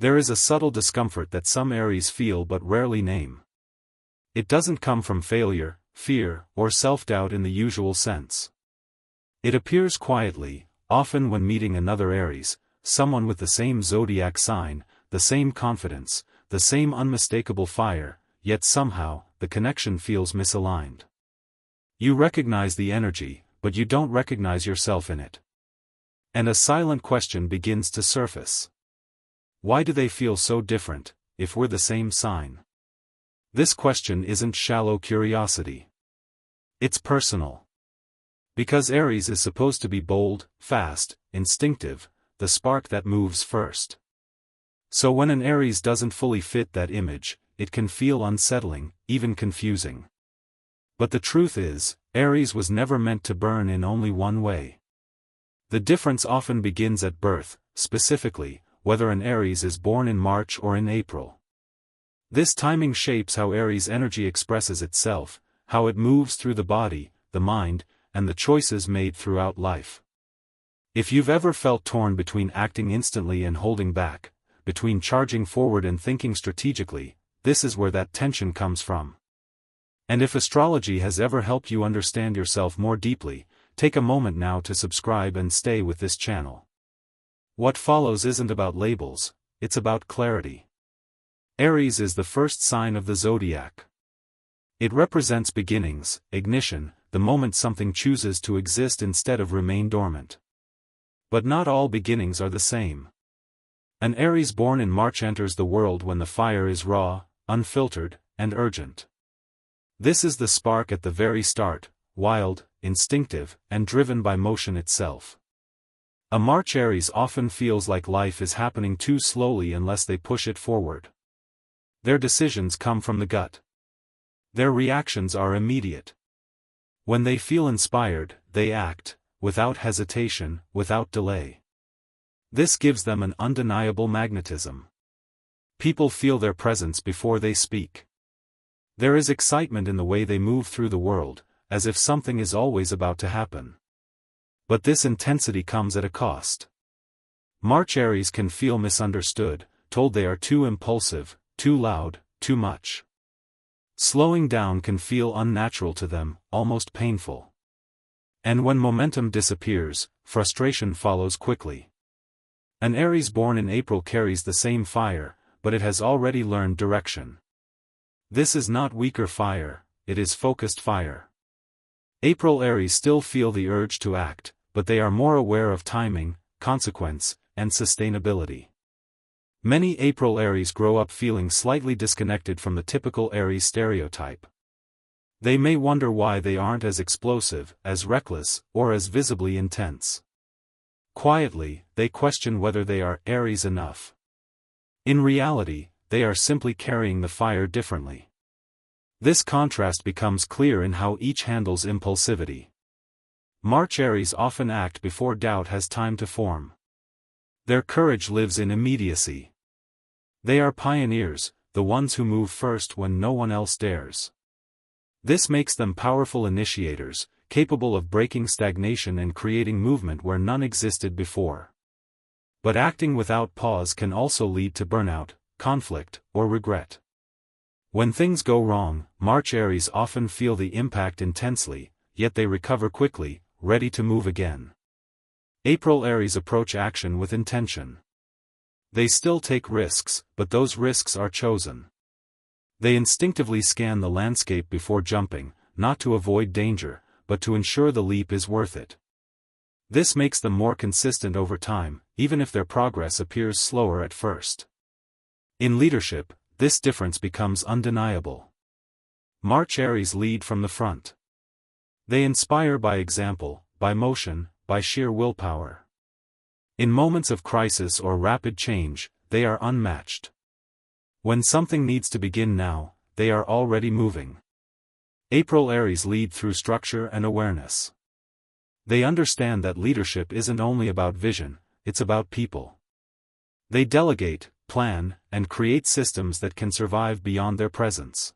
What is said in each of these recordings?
There is a subtle discomfort that some Aries feel but rarely name. It doesn't come from failure, fear, or self-doubt in the usual sense. It appears quietly, often when meeting another Aries, someone with the same zodiac sign, the same confidence, the same unmistakable fire, yet somehow, the connection feels misaligned. You recognize the energy, but you don't recognize yourself in it. And a silent question begins to surface. Why do they feel so different, if we're the same sign? This question isn't shallow curiosity. It's personal. Because Aries is supposed to be bold, fast, instinctive, the spark that moves first. So when an Aries doesn't fully fit that image, it can feel unsettling, even confusing. But the truth is, Aries was never meant to burn in only one way. The difference often begins at birth, specifically, whether an Aries is born in March or in April. This timing shapes how Aries energy expresses itself, how it moves through the body, the mind, and the choices made throughout life. If you've ever felt torn between acting instantly and holding back, between charging forward and thinking strategically, this is where that tension comes from. And if astrology has ever helped you understand yourself more deeply, take a moment now to subscribe and stay with this channel. What follows isn't about labels, it's about clarity. Aries is the first sign of the zodiac. It represents beginnings, ignition, the moment something chooses to exist instead of remain dormant. But not all beginnings are the same. An Aries born in March enters the world when the fire is raw, unfiltered, and urgent. This is the spark at the very start, wild, instinctive, and driven by motion itself. A March Aries often feels like life is happening too slowly unless they push it forward. Their decisions come from the gut. Their reactions are immediate. When they feel inspired, they act, without hesitation, without delay. This gives them an undeniable magnetism. People feel their presence before they speak. There is excitement in the way they move through the world, as if something is always about to happen. But this intensity comes at a cost. March Aries can feel misunderstood, told they are too impulsive, too loud, too much. Slowing down can feel unnatural to them, almost painful. And when momentum disappears, frustration follows quickly. An Aries born in April carries the same fire, but it has already learned direction. This is not weaker fire, it is focused fire. April Aries still feel the urge to act, but they are more aware of timing, consequence, and sustainability. Many April Aries grow up feeling slightly disconnected from the typical Aries stereotype. They may wonder why they aren't as explosive, as reckless, or as visibly intense. Quietly, they question whether they are Aries enough. In reality, they are simply carrying the fire differently. This contrast becomes clear in how each handles impulsivity. March Aries often act before doubt has time to form. Their courage lives in immediacy. They are pioneers, the ones who move first when no one else dares. This makes them powerful initiators, capable of breaking stagnation and creating movement where none existed before. But acting without pause can also lead to burnout, conflict, or regret. When things go wrong, March Aries often feel the impact intensely, yet they recover quickly, ready to move again. April Aries approach action with intention. They still take risks, but those risks are chosen. They instinctively scan the landscape before jumping, not to avoid danger, but to ensure the leap is worth it. This makes them more consistent over time, even if their progress appears slower at first. In leadership, this difference becomes undeniable. March Aries lead from the front. They inspire by example, by motion, by sheer willpower. In moments of crisis or rapid change, they are unmatched. When something needs to begin now, they are already moving. April Aries lead through structure and awareness. They understand that leadership isn't only about vision, it's about people. They delegate, plan, and create systems that can survive beyond their presence.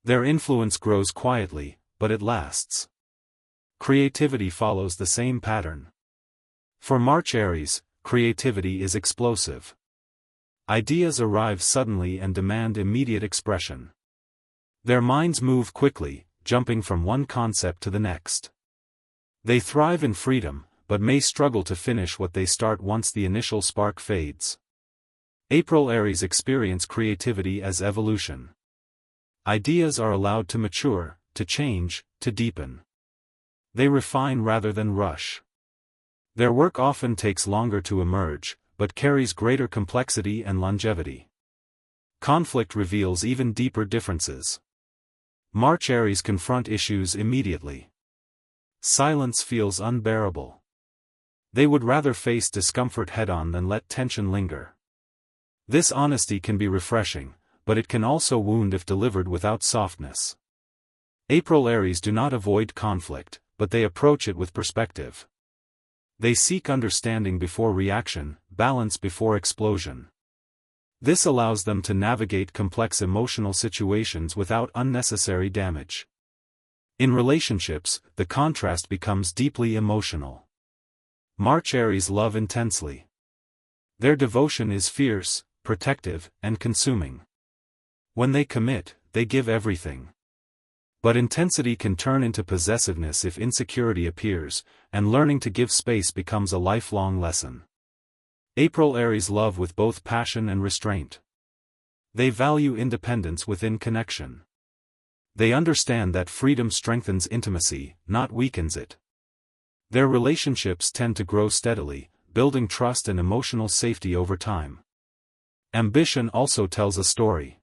Their influence grows quietly, but it lasts. Creativity follows the same pattern. For March Aries, creativity is explosive. Ideas arrive suddenly and demand immediate expression. Their minds move quickly, jumping from one concept to the next. They thrive in freedom, but may struggle to finish what they start once the initial spark fades. April Aries experience creativity as evolution. Ideas are allowed to mature, to change, to deepen. They refine rather than rush. Their work often takes longer to emerge, but carries greater complexity and longevity. Conflict reveals even deeper differences. March Aries confront issues immediately. Silence feels unbearable. They would rather face discomfort head-on than let tension linger. This honesty can be refreshing, but it can also wound if delivered without softness. April Aries do not avoid conflict, but they approach it with perspective. They seek understanding before reaction, balance before explosion. This allows them to navigate complex emotional situations without unnecessary damage. In relationships, the contrast becomes deeply emotional. March Aries love intensely. Their devotion is fierce, protective, and consuming. When they commit, they give everything. But intensity can turn into possessiveness if insecurity appears, and learning to give space becomes a lifelong lesson. April Aries love with both passion and restraint. They value independence within connection. They understand that freedom strengthens intimacy, not weakens it. Their relationships tend to grow steadily, building trust and emotional safety over time. Ambition also tells a story.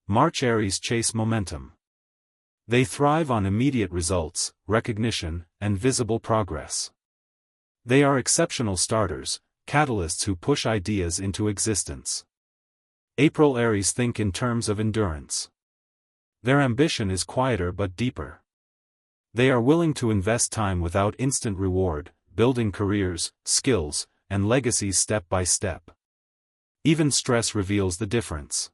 March Aries chase momentum. They thrive on immediate results, recognition, and visible progress. They are exceptional starters, catalysts who push ideas into existence. April Aries think in terms of endurance. Their ambition is quieter but deeper. They are willing to invest time without instant reward, building careers, skills, and legacies step by step. Even stress reveals the difference.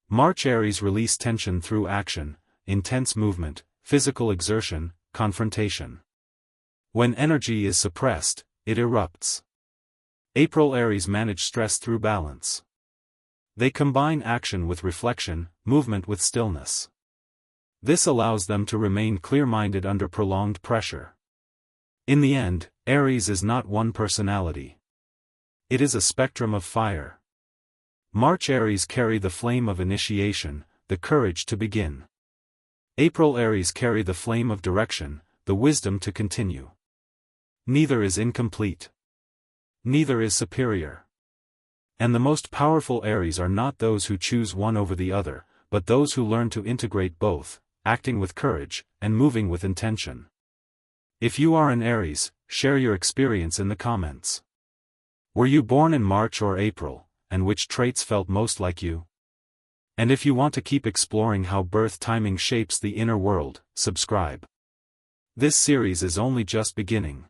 March Aries release tension through action, intense movement, physical exertion, confrontation. When energy is suppressed, it erupts. April Aries manage stress through balance. They combine action with reflection, movement with stillness. This allows them to remain clear-minded under prolonged pressure. In the end, Aries is not one personality. It is a spectrum of fire. March Aries carry the flame of initiation, the courage to begin. April Aries carry the flame of direction, the wisdom to continue. Neither is incomplete. Neither is superior. And the most powerful Aries are not those who choose one over the other, but those who learn to integrate both, acting with courage, and moving with intention. If you are an Aries, share your experience in the comments. Were you born in March or April, and which traits felt most like you? And if you want to keep exploring how birth timing shapes the inner world, subscribe. This series is only just beginning.